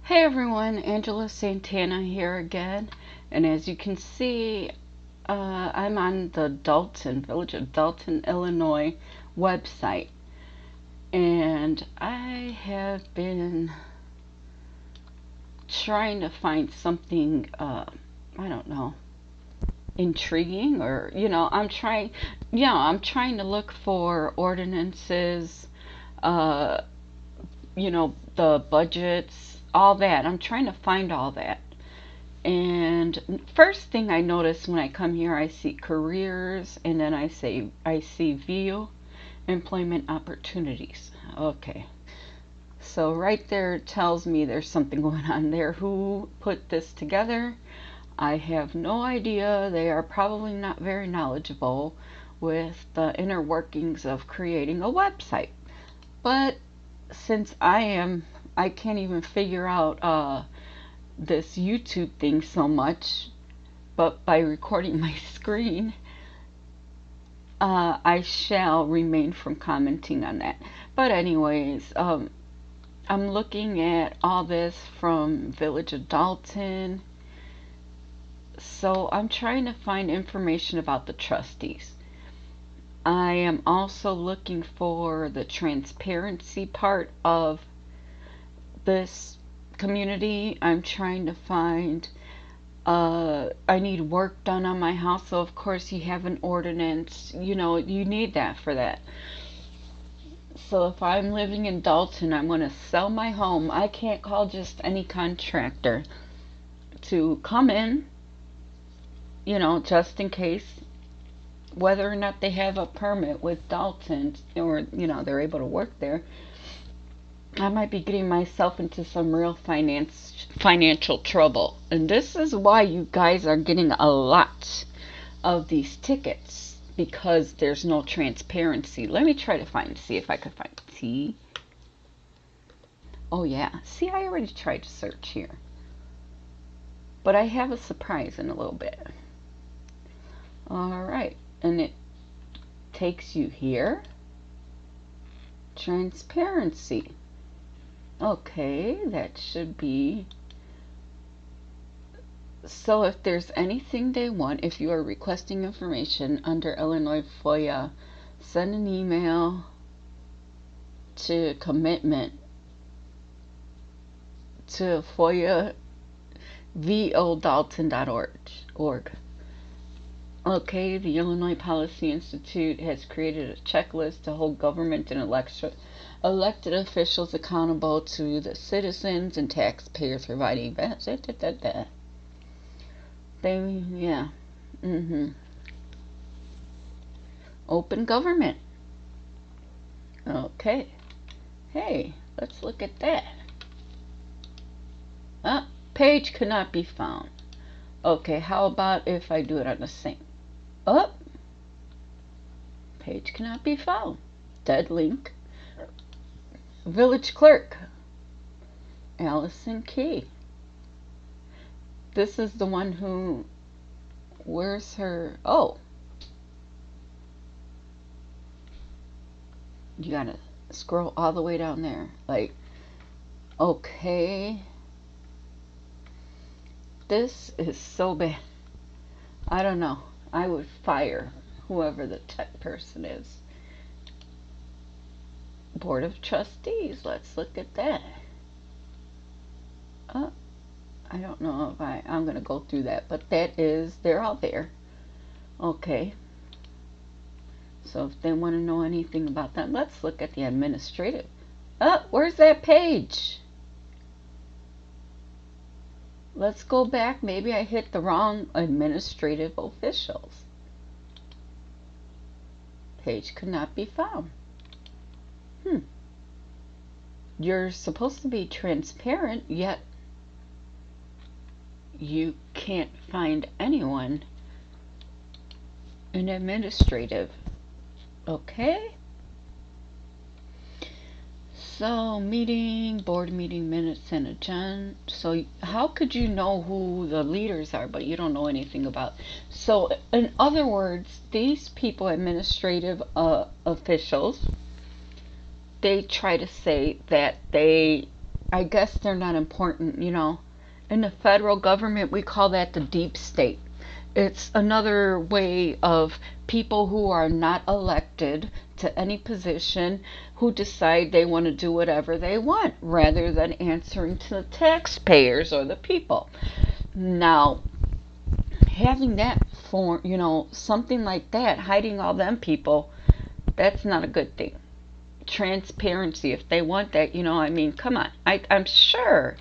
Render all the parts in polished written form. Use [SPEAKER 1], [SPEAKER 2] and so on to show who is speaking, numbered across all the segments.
[SPEAKER 1] Hey everyone, Angela Santana here again, and as you can see, I'm on the Village of Dolton, Illinois website, and I have been trying to find something, I don't know, intriguing, or I'm trying to look for ordinances, uh, the budgets, all that. I'm trying to find all that. And first thing I notice when I come here, I see careers, and then I see view employment opportunities. Okay. So right there it tells me there's something going on there. Who put this together? I have no idea. They are probably not very knowledgeable with the inner workings of creating a website. But since I can't even figure out this YouTube thing so much, but by recording my screen, I shall refrain from commenting on that. But anyways, I'm looking at all this from Village of Dolton. So I'm trying to find information about the trustees. I am also looking for the transparency part of this community. I'm trying to find, I need work done on my house, so of course you have an ordinance, you need that for that. So if I'm living in Dolton, I'm going to sell my home, I can't call just any contractor to come in, just in case, whether or not they have a permit with Dolton, or they're able to work there. I might be getting myself into some real financial trouble. And this is why you guys are getting a lot of these tickets, because there's no transparency. Let me try to see if I could find T. Oh yeah, see, I already tried to search here. But I have a surprise in a little bit. Alright, and it takes you here. Transparency. Okay, that should be. So if there's anything they want, if you are requesting information under Illinois FOIA, send an email to commitment to FOIA vodolton.org. Okay, the Illinois Policy Institute has created a checklist to hold government and elected officials accountable to the citizens and taxpayers, providing open government. Okay, hey, let's look at that. Page cannot be found. Okay, how about if I do it on the same? Page cannot be found. Dead link. Village clerk, Allison Key. This is the one who, where's her, you gotta scroll all the way down there, like, okay, this is so bad. I don't know, I would fire whoever the tech person is. Board of Trustees, let's look at that. I don't know if I'm going to go through that, but they're all there. Okay. So if they want to know anything about that, let's look at the administrative. Where's that page? Let's go back. Maybe I hit the wrong administrative officials. Page could not be found. You're supposed to be transparent, yet you can't find anyone in administrative. Okay. So board meeting minutes and agenda. So how could you know who the leaders are, but you don't know anything about? So in other words, these people, administrative officials, they try to say that they I guess they're not important, you know. In the federal government, we call that the deep state. It's another way of people who are not elected to any position who decide they want to do whatever they want rather than answering to the taxpayers or the people. Now, having that form, you know, something like that, hiding all them people, that's not a good thing. Transparency, if they want that, you know, I mean, come on. I'm sure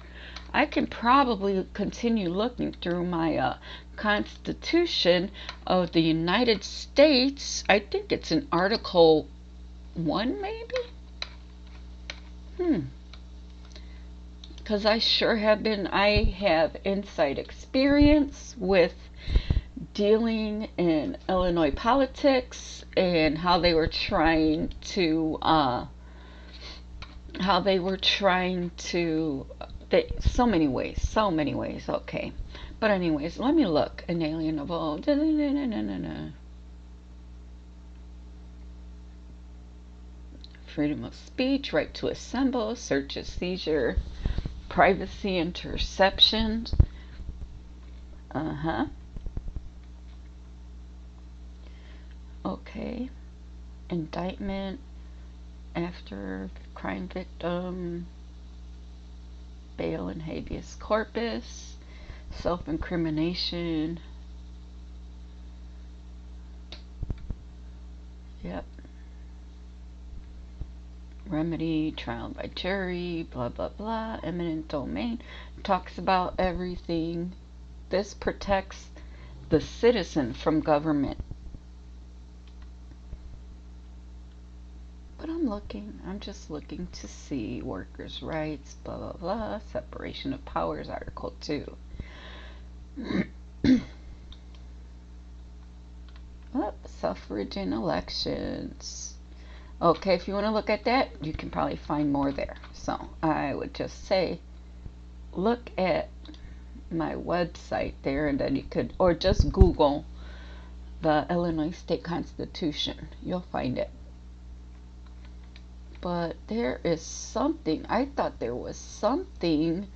[SPEAKER 1] I can probably continue looking through my Constitution of the United States. I think it's in Article 1, maybe? Because I have inside experience with dealing in Illinois politics and how they were trying to so many ways, okay. But anyways, let me look. Inalienable. Freedom of speech, right to assemble, search and seizure, privacy interception. Okay. Indictment after crime victim, bail and habeas corpus, self-incrimination. Yep. Remedy, trial by jury, blah blah blah, eminent domain, talks about everything. This protects the citizen from government. But I'm just looking to see workers' rights, blah blah blah, separation of powers, Article 2. Suffrage in elections. Okay, if you want to look at that, you can probably find more there. So I would just say, look at my website there, and then you could, or just Google the Illinois State Constitution. You'll find it. But there is something, I thought there was something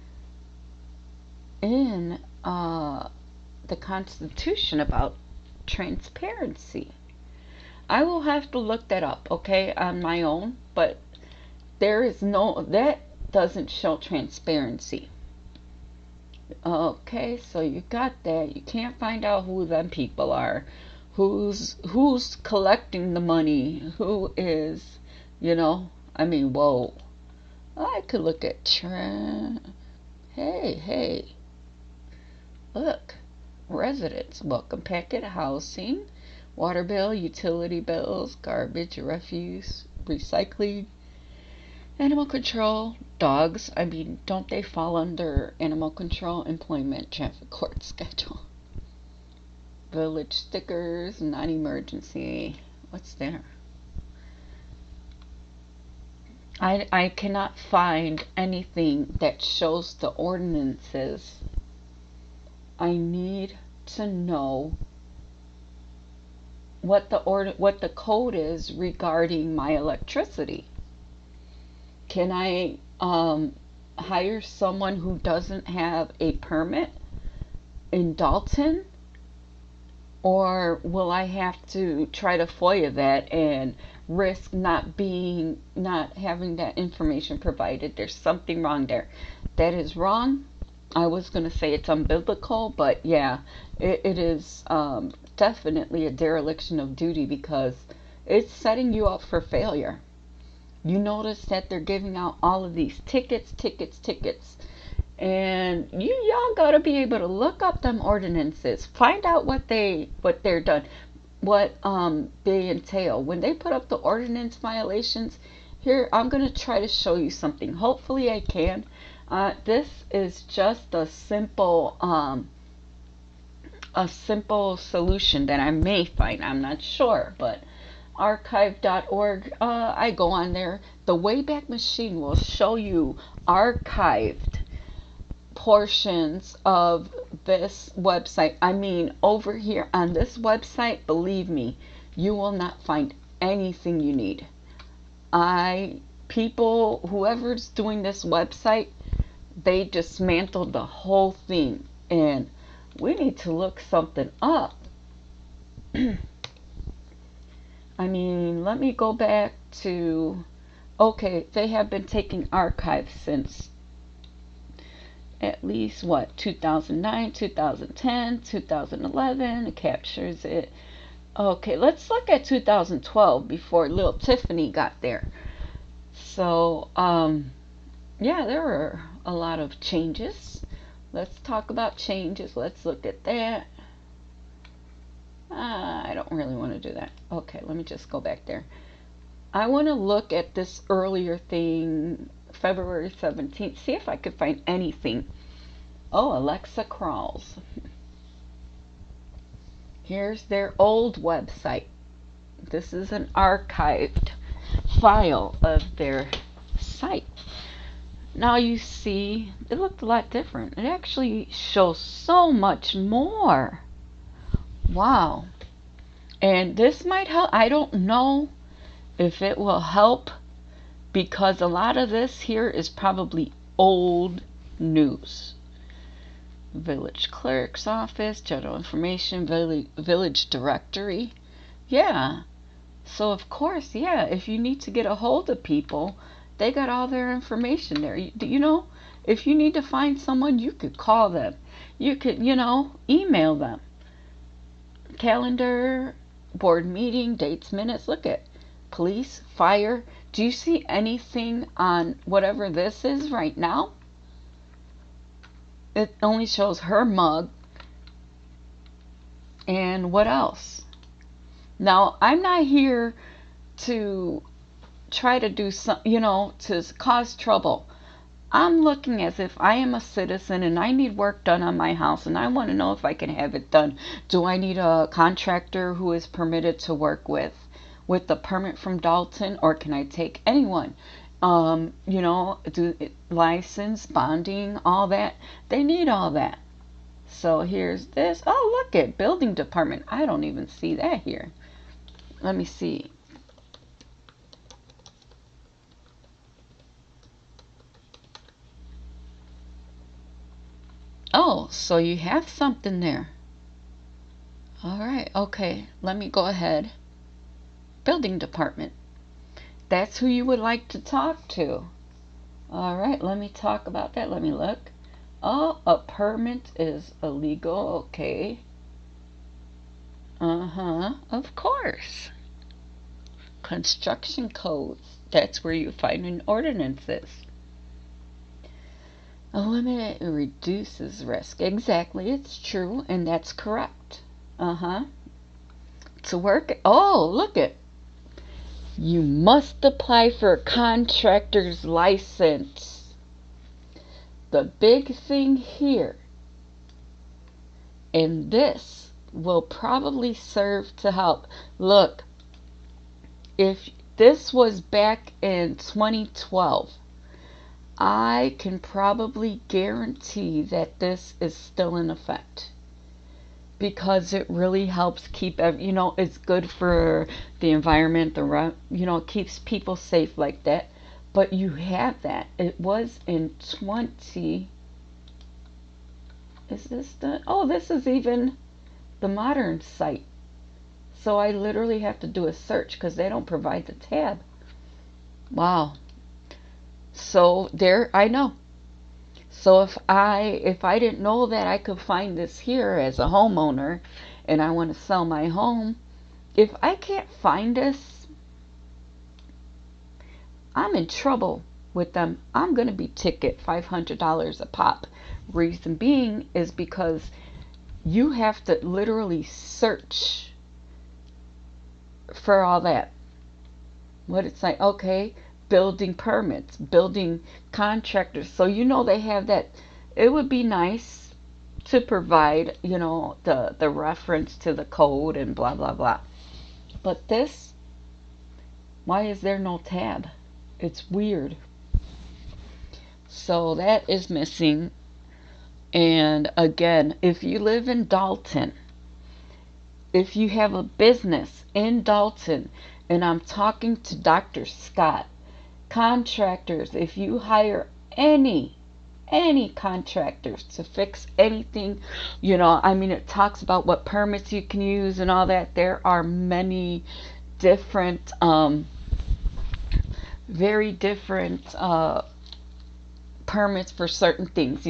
[SPEAKER 1] in the Constitution about transparency. I will have to look that up, okay, on my own, but that doesn't show transparency. Okay, so you got that. You can't find out who them people are, who's collecting the money, who is, you know, I mean, whoa. I could look at hey, look, residents, welcome packet housing, water bill, utility bills, garbage, refuse, recycling, animal control, dogs. I mean, don't they fall under animal control, employment, traffic court schedule? Village stickers, non-emergency. What's there? I cannot find anything that shows the ordinances. I need to know what the code is regarding my electricity. Can I hire someone who doesn't have a permit in Dolton? Or will I have to try to FOIA that and risk not having that information provided? There's something wrong there. That is wrong. I was going to say it's unbiblical, but yeah, it is definitely a dereliction of duty because it's setting you up for failure. You notice that they're giving out all of these tickets, and y'all gotta be able to look up them ordinances, find out what they're done, what they entail. When they put up the ordinance violations, here I'm gonna try to show you something. Hopefully I can. This is just a simple solution that I may find. I'm not sure, but archive.org, I go on there. The Wayback Machine will show you archived portions of this website. I mean, over here on this website, believe me, you will not find anything you need. Whoever's doing this website, they dismantled the whole thing, and we need to look something up. I mean, let me go back to, okay, they have been taking archives since at least, what, 2009, 2010, 2011. It captures it. Okay, let's look at 2012 before little Tiffany got there. So, yeah, there were a lot of changes. Let's talk about changes. Let's look at that. I don't really want to do that. Okay, let me just go back there. I want to look at this earlier thing, February 17th, see if I could find anything. Oh, Alexa crawls. Here's their old website. This is an archived file of their site. Now you see, it looked a lot different. It actually shows so much more. Wow. And this might help. I don't know if it will help, because a lot of this here is probably old news. Village clerk's office, general information, village directory. Yeah. So of course, yeah, if you need to get a hold of people, they got all their information there. You know, if you need to find someone, you could call them. You could, you know, email them. Calendar, board meeting, dates, minutes. Look at police, fire. Do you see anything on whatever this is right now? It only shows her mug. And what else? Now, I'm not here to try to do some, you know, to cause trouble. I'm looking as if I am a citizen and I need work done on my house, and I want to know if I can have it done. Do I need a contractor who is permitted to work with the permit from Dolton, or can I take anyone? You know, license, bonding, all that. They need all that. So here's this. Oh, look at building department. I don't even see that here. Let me see. Oh, so you have something there. All right. Okay. Let me go ahead. Building department. That's who you would like to talk to. All right. Let me talk about that. Let me look. Oh, a permit is illegal. Okay. Of course. Construction codes. That's where you find an ordinances. Eliminate and reduces risk. Exactly, it's true, and that's correct. To work. Oh, look it. You must apply for a contractor's license. The big thing here, and this will probably serve to help. Look, if this was back in 2012, I can probably guarantee that this is still in effect, because it really helps keep, you know, it's good for the environment, you know, it keeps people safe like that. But you have that. It was in 20. Is this the? Oh, this is even the modern site. So I literally have to do a search because they don't provide the tab. Wow. So there, I know. So if I didn't know that I could find this here as a homeowner, and I want to sell my home, if I can't find this, I'm in trouble with them. I'm going to be ticket $500 a pop. Reason being is because you have to literally search for all that. What it's like, okay, building permits, building contractors. So you know they have that. It would be nice to provide, you know, the reference to the code and blah, blah, blah. But this, why is there no tab? It's weird. So that is missing. And again, if you live in Dolton, if you have a business in Dolton, and I'm talking to Dr. Scott, contractors, if you hire any any contractors to fix anything. I mean, it talks about what permits you can use and all that. There are many different, very different permits for certain things,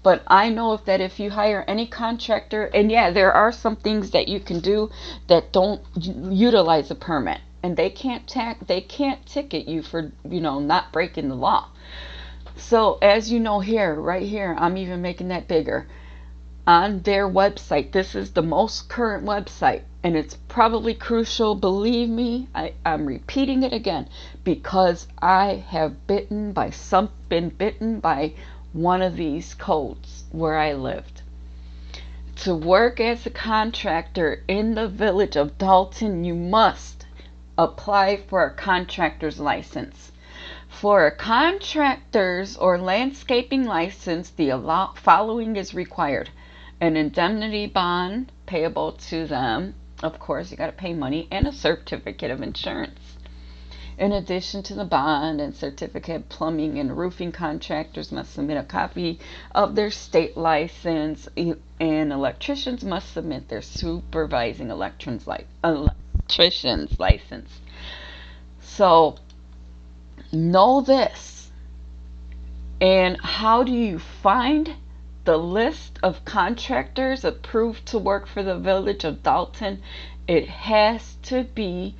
[SPEAKER 1] but I know that if you hire any contractor, and yeah, there are some things that you can do that don't utilize a permit, and they can't ticket you for not breaking the law. So as you know, here, right here, I'm even making that bigger. On their website, this is the most current website, and it's probably crucial. Believe me, I'm repeating it again because I have been bitten by one of these codes where I lived. To work as a contractor in the Village of Dolton, you must apply for a contractor's license. For a contractor's or landscaping license, the following is required: an indemnity bond payable to them. Of course, you got to pay money, and a certificate of insurance. In addition to the bond and certificate, plumbing and roofing contractors must submit a copy of their state license, and electricians must submit their supervising electrician's license. So know this. And how do you find the list of contractors approved to work for the Village of Dolton? It has to be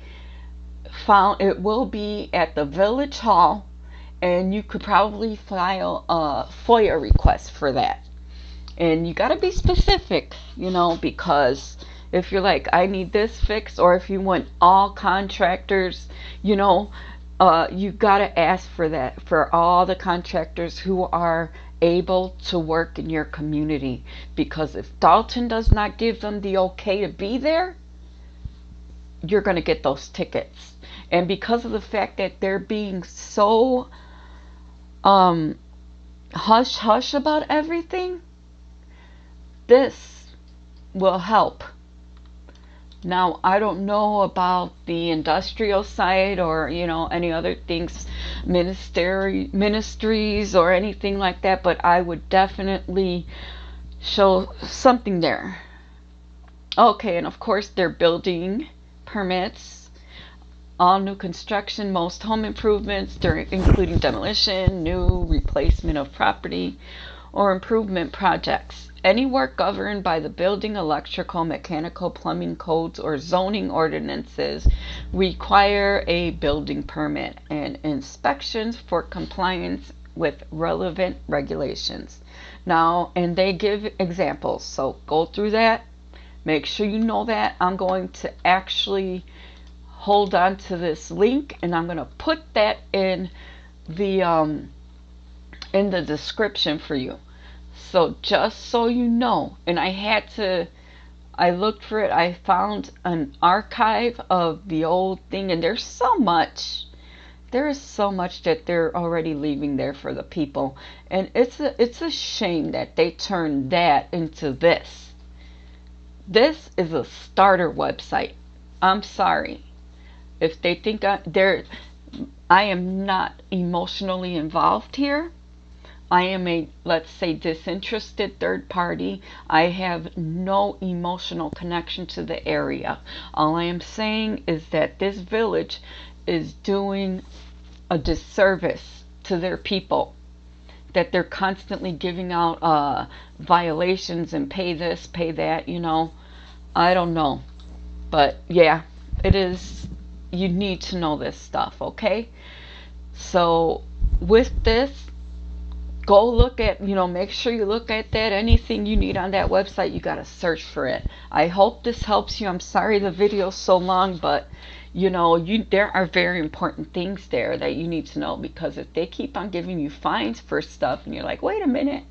[SPEAKER 1] found. It will be at the Village Hall, and you could probably file a FOIA request for that. And you got to be specific, because if you're like, I need this fixed, or if you want all contractors, you got to ask for that for all the contractors who are able to work in your community. Because if Dolton does not give them the okay to be there, you're going to get those tickets. And because of the fact that they're being so hush hush about everything, this will help. Now, I don't know about the industrial side or, any other things, ministries or anything like that, but I would definitely show something there. Okay, and of course, they're building permits, all new construction, most home improvements, including demolition, new replacement of property, or improvement projects. Any work governed by the building, electrical, mechanical, plumbing codes, or zoning ordinances require a building permit and inspections for compliance with relevant regulations. Now, and they give examples, so go through that. Make sure you know that. I'm going to actually hold on to this link, and I'm going to put that in the description for you. So just so you know, and I looked for it, I found an archive of the old thing, and there is so much that they're already leaving there for the people, and it's a shame that they turned that into this. This is a starter website. I'm sorry if they think I am not emotionally involved here. I am a, let's say, disinterested third party. I have no emotional connection to the area. All I am saying is that this village is doing a disservice to their people, that they're constantly giving out violations and pay this, pay that, I don't know. But yeah, it is, you need to know this stuff, okay? So with this, go look at, make sure you look at that. Anything you need on that website, you got to search for it. I hope this helps you. I'm sorry the video's so long, but there are very important things there that you need to know, because if they keep on giving you fines for stuff and you're like, wait a minute,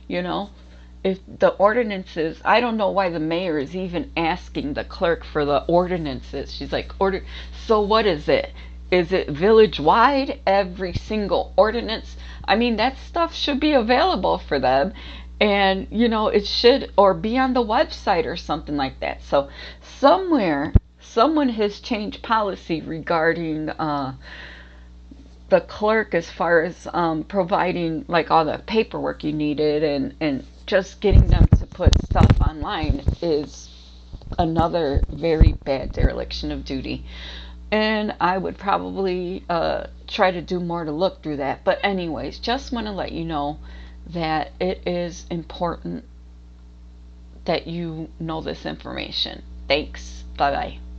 [SPEAKER 1] if the ordinances, I don't know why the mayor is even asking the clerk for the ordinances. She's like, so what is it? Is it village wide, every single ordinance? I mean, that stuff should be available for them, and it should, or be on the website or something like that. So somewhere someone has changed policy regarding the the clerk as far as providing like all the paperwork you needed, and just getting them to put stuff online is another very bad dereliction of duty. And I would probably try to do more to look through that. But anyways, just want to let you know that it is important that you know this information. Thanks. Bye bye.